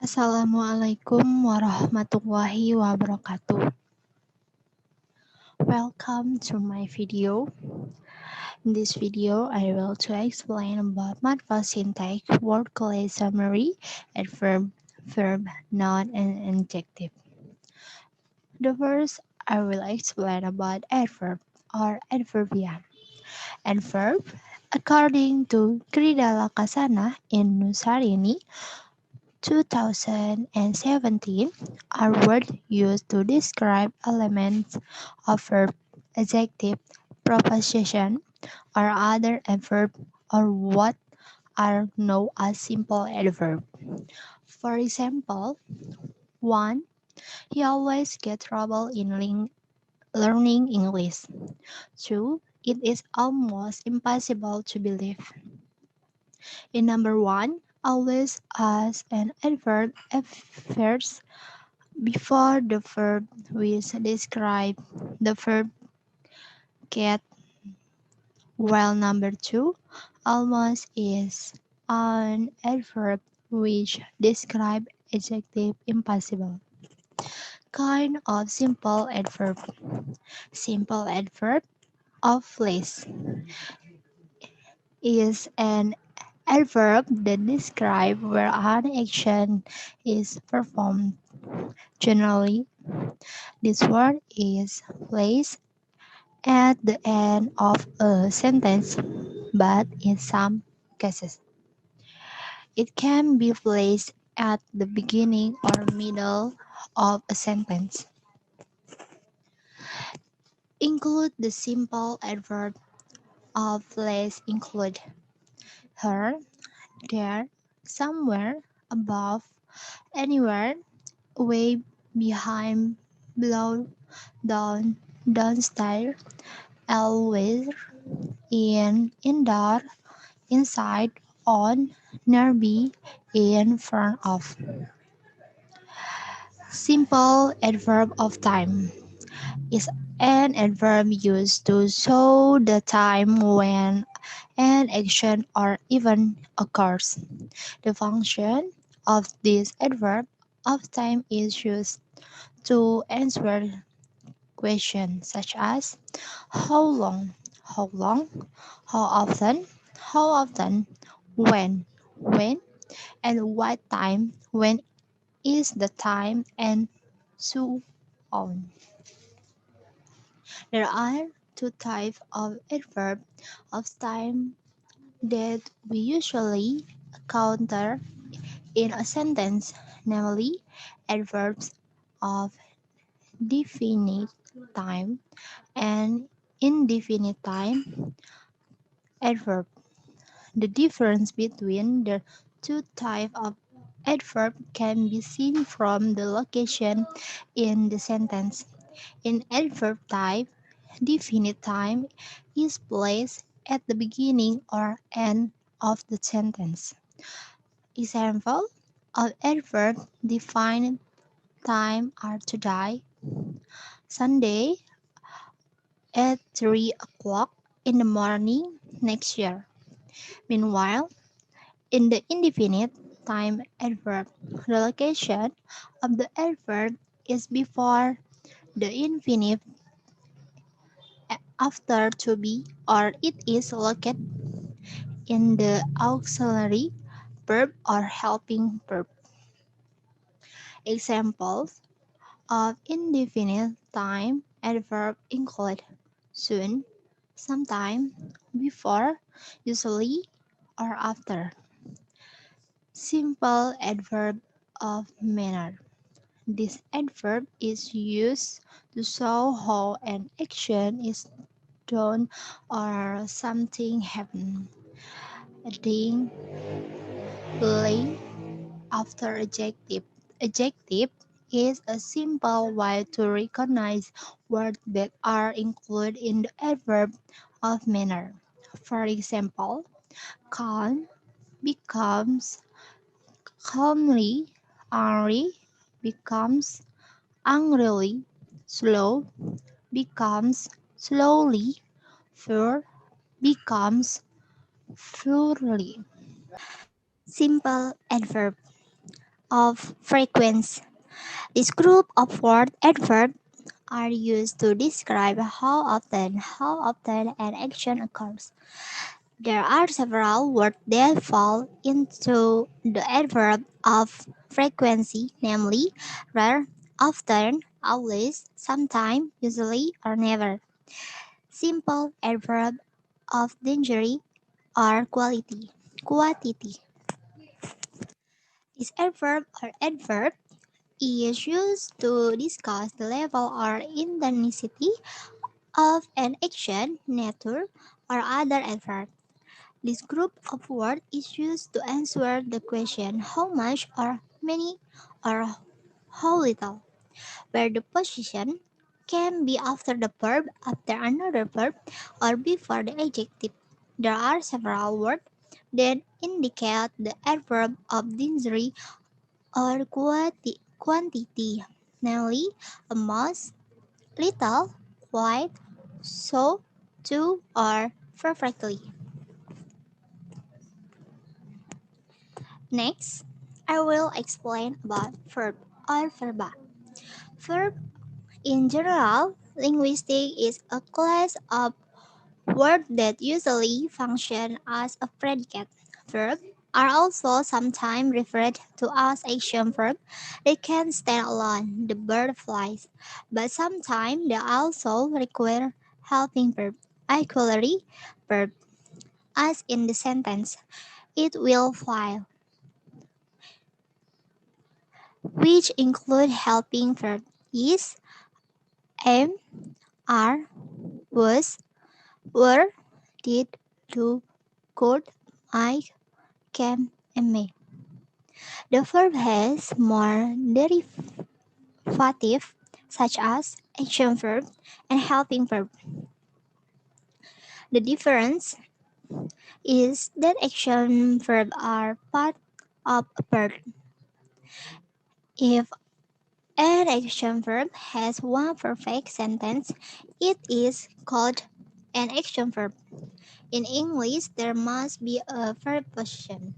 Assalamualaikum warahmatullahi wabarakatuh. Welcome to my video. In this video, I will to explain about morphosyntax, word class summary, adverb, verb, noun, and adjective. The first, I will explain about adverb or adverbial. Adverb, according to Kridala Kasana in Nusarini, 2017 are words used to describe elements of verb, adjective, preposition, or other adverb or what are known as simple adverb. For example, 1. He always gets trouble in learning English. 2. It is almost impossible to believe. In number 1, always as an adverb appears before the verb which describe the verb get, while number 2, almost is an adverb which describe adjective impossible. Kind of simple adverb. Simple adverb of place is an adverb that describe where an action is performed. Generally, this word is placed at the end of a sentence, but in some cases, it can be placed at the beginning or middle of a sentence. Include the simple adverb of place include her, there, somewhere, above, anywhere, way, behind, below, down, downstairs, elsewhere, indoor, inside, on, nearby, in front of. Simple adverb of time is an adverb used to show the time when an action or event occurs. The function of this adverb of time is used to answer questions such as how long, how often, when, and what time, when is the time, and so on. There are two types of adverb of time that we usually encounter in a sentence, namely adverbs of definite time and indefinite time adverb. The difference between the two types of adverb can be seen from the location in the sentence. In adverb type, definite time is placed at the beginning or end of the sentence. Example of adverb definite time are today, Sunday, at 3 o'clock in the morning next year. Meanwhile, in the indefinite time adverb, the location of the adverb is before the infinitive, after to be, or it is located in the auxiliary verb or helping verb. Examples of indefinite time adverb include soon, sometime, before, usually, or after. Simple adverb of manner. This adverb is used to show how an action is done or something happened. Adding lay after adjective. Adjective is a simple way to recognize words that are included in the adverb of manner. For example, calm becomes calmly, angry becomes angrily, slow becomes slowly, fur becomes furly. Simple adverb of frequency. This group of word adverbs are used to describe how often an action occurs. There are several words that fall into the adverb of frequency, namely rare, often, always, sometime, usually, or never. Simple adverb of danger or quality. Quantity. This adverb is used to discuss the level or intensity of an action, nature, or other adverb. This group of words is used to answer the question how much or many or how little, where the position can be after the verb, after another verb, or before the adjective. There are several words that indicate the adverb of dictionary or quantity, namely a most, little, quite, so, to, or perfectly. Next, I will explain about verb or verba. Verb in general, linguistic is a class of words that usually function as a predicate. Verbs are also sometimes referred to as action verbs. They can stand alone, the bird flies, but sometimes they also require helping verb, auxiliary verb, as in the sentence, it will fly, which include helping verb is, am, are, was, were, did, do, could, might, can, and may. The verb has more derivative such as action verb and helping verb. The difference is that action verb are part of a verb. If an action verb has one perfect sentence, it is called an action verb. In English, there must be a verb position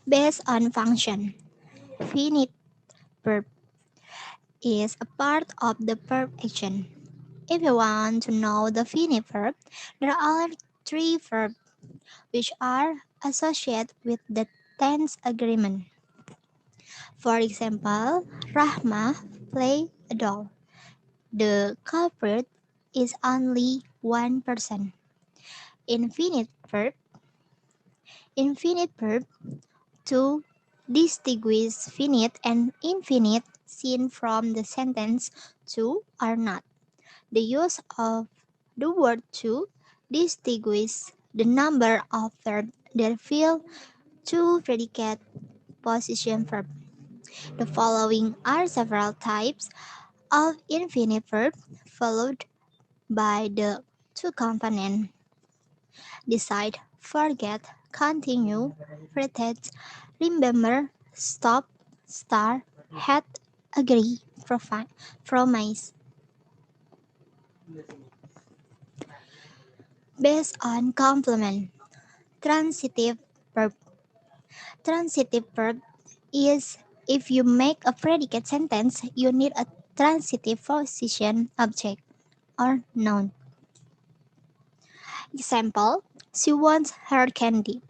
based on function. Finite verb is a part of the verb action. If you want to know the finite verb, there are three verbs which are associated with the tense agreement. For example, Rahma play a doll. The culprit is only one person. Infinite verb. Infinite verb to distinguish finite and infinite seen from the sentence to or not. The use of the word to distinguish the number of verbs that fill two predicate position verb. The following are several types of infinite verb followed by the two components decide, forget, continue, pretend, remember, stop, start, had, agree, promise. Based on complement, transitive verb. Transitive verb is if you make a predicate sentence, you need a transitive position object or noun. Example, she wants her candy.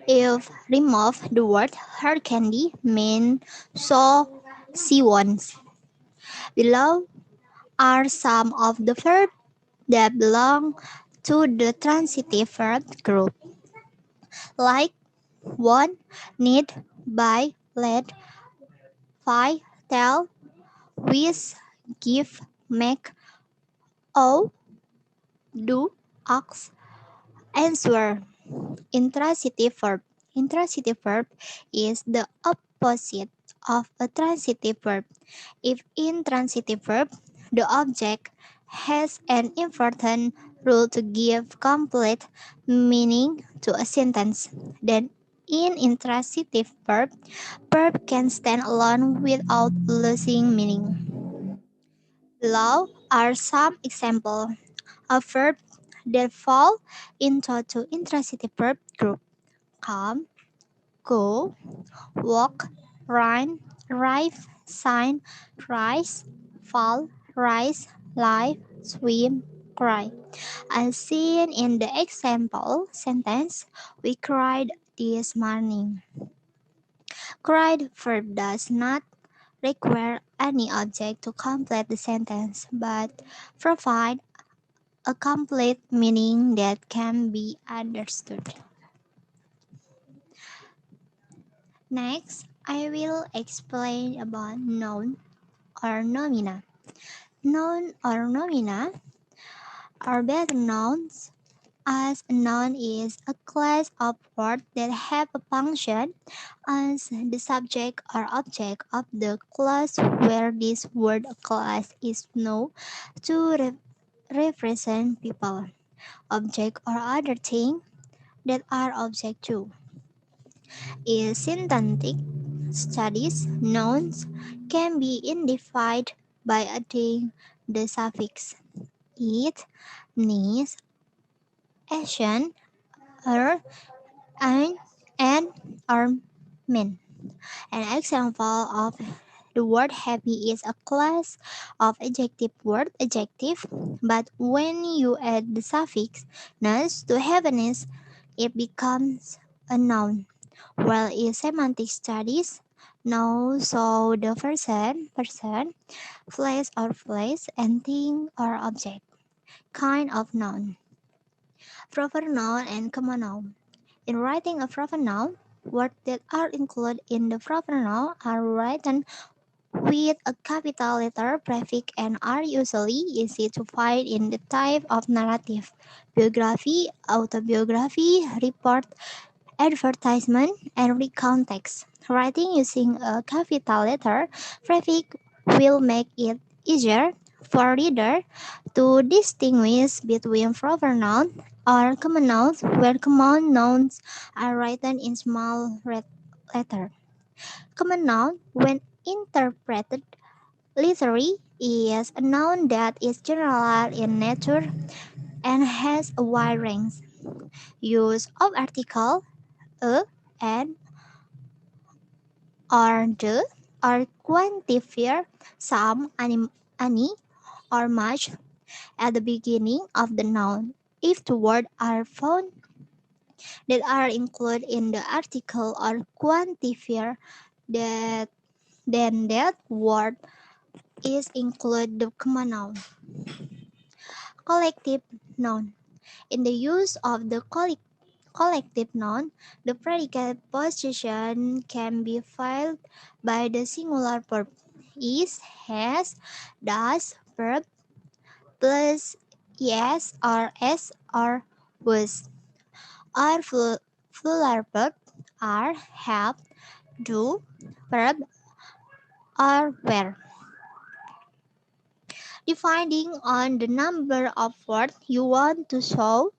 If remove the word her candy mean so she wants. Below are some of the verbs that belong to the transitive verb group, like want, need, buy, let, find, tell, wish, give, make, owe, do, ask, answer. Intransitive verb. Intransitive verb is the opposite of a transitive verb. If intransitive verb, the object has an important rule to give complete meaning to a sentence. Then in intransitive verb can stand alone without losing meaning. Below are some examples of verbs that fall into the intransitive verb group. Calm, go, walk, run, arrive, sign, rise, fall, rise, live, swim, cry. As seen in the example sentence, we cried this morning. Cried verb does not require any object to complete the sentence, but provide a complete meaning that can be understood. Next, I will explain about noun or nomina. Noun or nomina are better nouns, as a noun is a class of words that have a function as the subject or object of the class, where this word class is known to represent people, object, or other things that are object to. In syntactic studies, nouns can be identified by adding the suffix it, nis, ation, er, ein, and, or, men. An example of the word happy is a class of adjective word adjective, but when you add the suffix ness to happiness, it becomes a noun. While in semantic studies, noun so the person, place, and thing or object. Kind of noun. Proper noun and common noun. In writing a proper noun, words that are included in the proper noun are written with a capital letter prefix and are usually easy to find in the type of narrative, biography, autobiography, report, advertisement, and read context. Writing using a capital letter prefix will make it easier for reader to distinguish between proper nouns or common nouns, where common nouns are written in small red letter. Common noun, when interpreted literally, is a noun that is general in nature and has a wide range. Use of article a and or the or quantifier some, any, or much at the beginning of the noun. If the words are found that are included in the article or quantifier, that then that word is include the common noun. Collective noun. In the use of the collective noun, the predicate position can be filled by the singular verb is, has, does, verb plus yes or s or was, or plural verb are, have, do, verb or were. Depending on the number of words you want to show,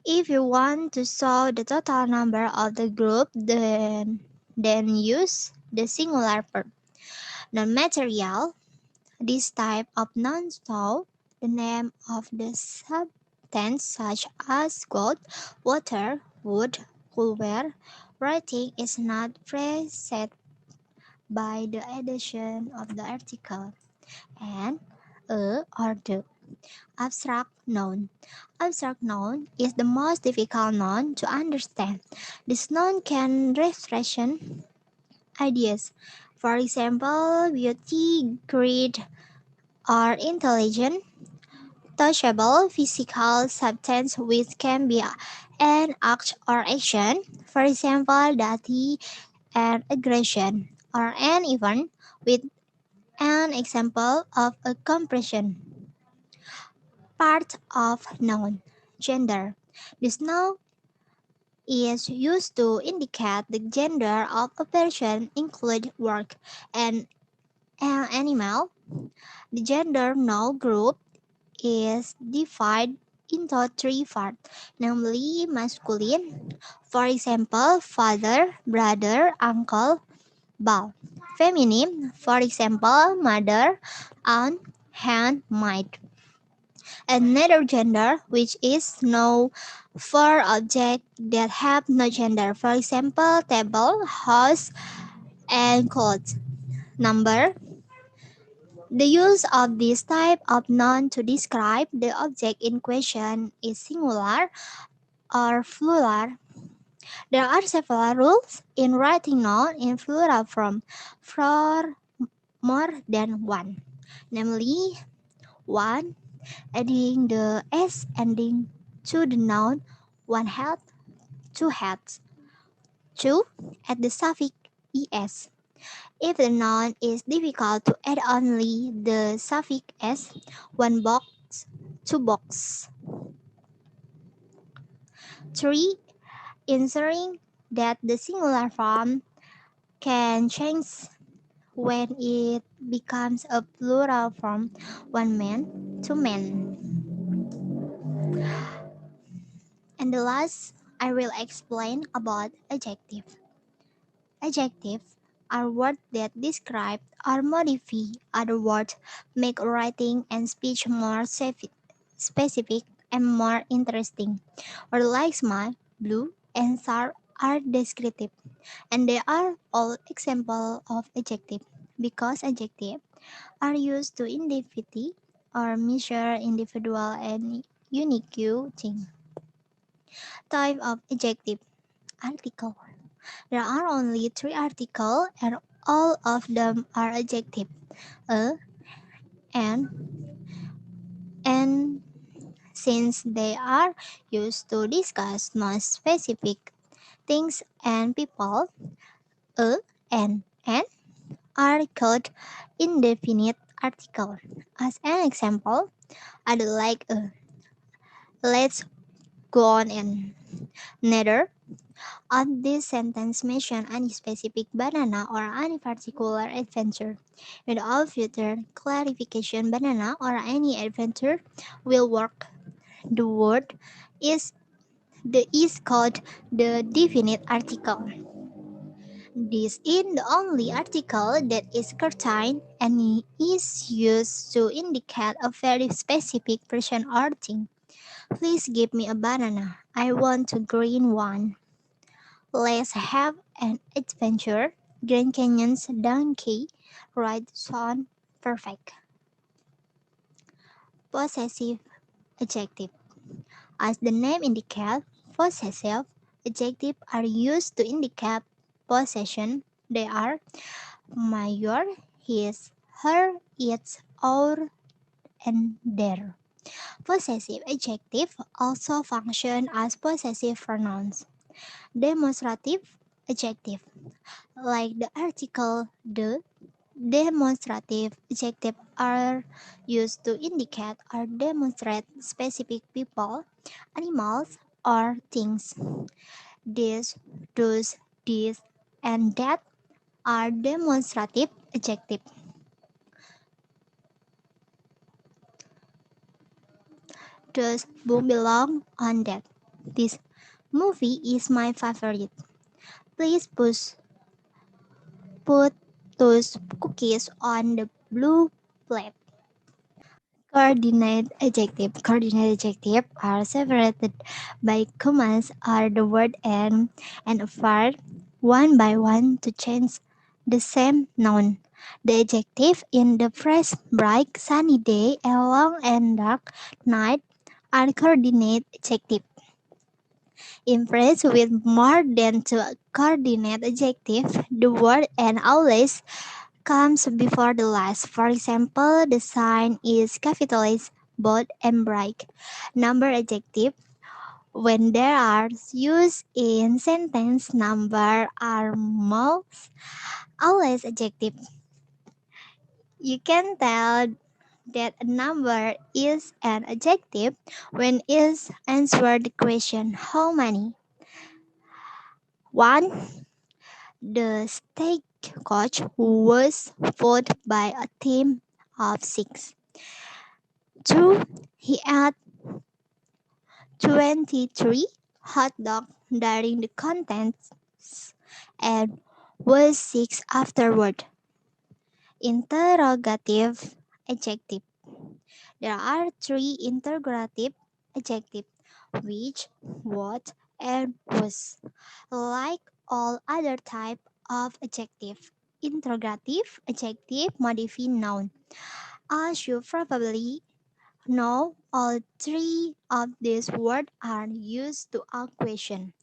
if you want to show the total number of the group, then use the singular verb. Non-material, this type of noun show the name of the substance such as gold, water, wood, coolware. Writing is not preset by the addition of the article and a or the. Abstract noun. Abstract noun is the most difficult noun to understand. This noun can represent ideas. For example, beauty, greed, or intelligence. Touchable physical substance which can be an act or action. For example, duty and aggression, or an event with an example of a compression. Part of noun. Gender. This noun is used to indicate the gender of a person, include work and an animal. The gender noun group is divided into three parts, namely masculine, for example, father, brother, uncle, bow. Feminine, for example, mother, aunt, hand, maid. Another gender, which is known For objects that have no gender, for example, table, house, and clothes. Number. The use of this type of noun to describe the object in question is singular or plural. There are several rules in writing noun in plural form for more than one. Namely, 1. Adding the s ending to the noun, one hat, two hats. 2. Add the suffix es. If the noun is difficult to add only the suffix s, one box, two box. 3. Ensuring that the singular form can change when it becomes a plural form, one man, two men. And the last, I will explain about adjective. Adjectives are words that describe or modify other words, make writing and speech more specific and more interesting. Words like smile, blue, and sharp are descriptive, and they are all examples of adjective because adjectives are used to identify or measure individual and unique things. Type of adjective. Article. There are only three articles and all of them are adjective. A and since they are used to discuss non-specific things and people, a and are called indefinite article. As an example, I'd like a let's go on and neither of this sentence mention any specific banana or any particular adventure. Without further clarification, banana or any adventure will work. The word is called the definite article. This is the only article that is certain and is used to indicate a very specific person or thing. Please give me a banana. I want a green one. Let's have an adventure. Grand Canyon's donkey ride sound perfect. Possessive adjective. As the name indicates, possessive adjectives are used to indicate possession. They are my, your, his, her, its, our, and their. Possessive adjectives also function as possessive pronouns. Demonstrative adjective, like the article the, demonstrative adjectives are used to indicate or demonstrate specific people, animals, or things. This, those, this, and that are demonstrative adjectives. Those book belong on that. This movie is my favorite. Please put those cookies on the blue plate. Coordinate adjective. Coordinate adjective are separated by commas or the word and a verb one by one to change the same noun. The adjective in the phrase bright sunny day, a long and dark night are coordinate adjective. In phrase with more than two coordinate adjectives, the word and always comes before the last. For example, the sign is capitalized, bold, and bright. Number adjective. When they are used in sentence, number are most always adjective. You can tell that a number is an adjective when it answers the question how many. 1. The stagecoach was followed by a team of 6. 2. He ate 23 hot dogs during the contest and was 6 afterward. Interrogative adjective. There are 3 interrogative adjectives. which, what, and was. Like all other type of adjective, interrogative adjective modify noun. As you probably know, all three of these words are used to ask questions,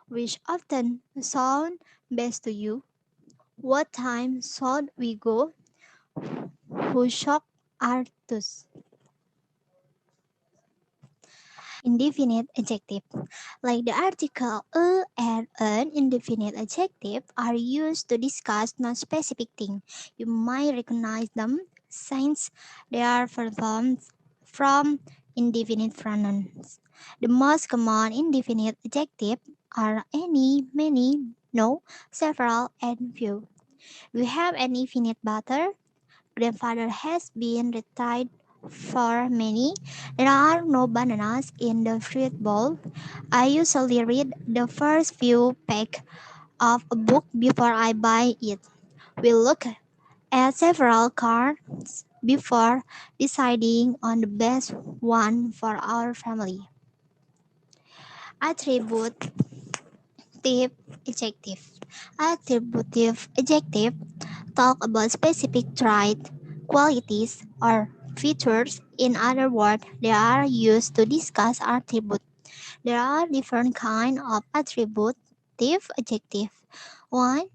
which often sound best to you. What time should we go? Who shocked Artus? Indefinite adjective. Like the article a and an indefinite adjective are used to discuss non-specific things. You might recognize them since they are formed from indefinite pronouns. The most common indefinite adjective are any, many, no, several, and few. We have an infinite butter. Grandfather has been retired for many. There are no bananas in the fruit bowl. I usually read the first few pages of a book before I buy it. We look at several cards before deciding on the best one for our family. Attributive adjective. Attributive adjective talk about specific traits, qualities, or features. In other words, they are used to discuss attributes. There are different kinds of attributive adjective. One,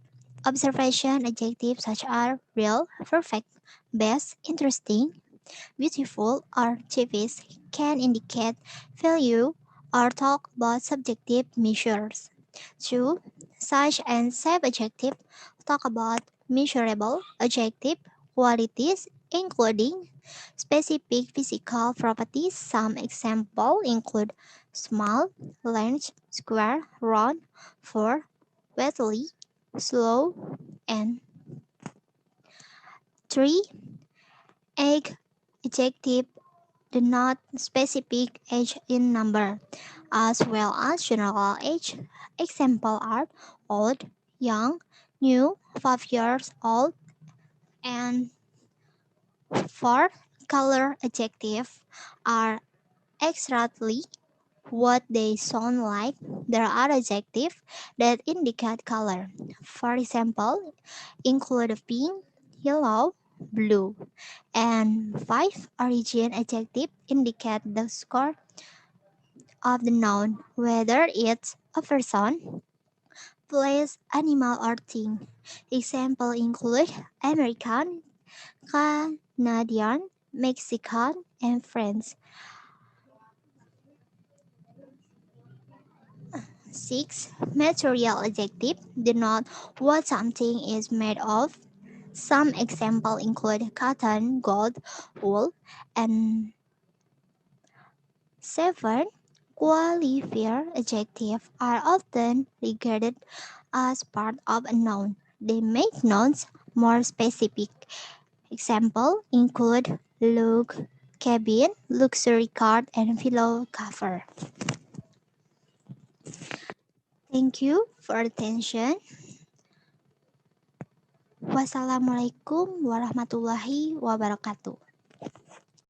observation adjectives such as real, perfect, best, interesting, beautiful, or cheapest can indicate value or talk about subjective measures. 2. Such and safe adjective talk about measurable adjective qualities including specific physical properties. Some examples include small, large, square, round, fur, wetly, slow, and 3. Egg adjective denote specific age in number, as well as general age. Example are old, young, new, 5 years old, and 4. Color adjective are exactly what they sound like. There are adjectives that indicate color. For example, include pink, yellow, blue. And 5. Origin adjective indicate the score of the noun, whether it's a person, place, animal, or thing. Example include American, Canadian, Mexican, and French. 6. Material adjective denote what something is made of. Some examples include cotton, gold, wool, and 7. Qualifier adjectives are often regarded as part of a noun. They make nouns more specific. Examples include look, cabin, luxury card, and pillow cover. Thank you for attention. Wassalamualaikum warahmatullahi wabarakatuh.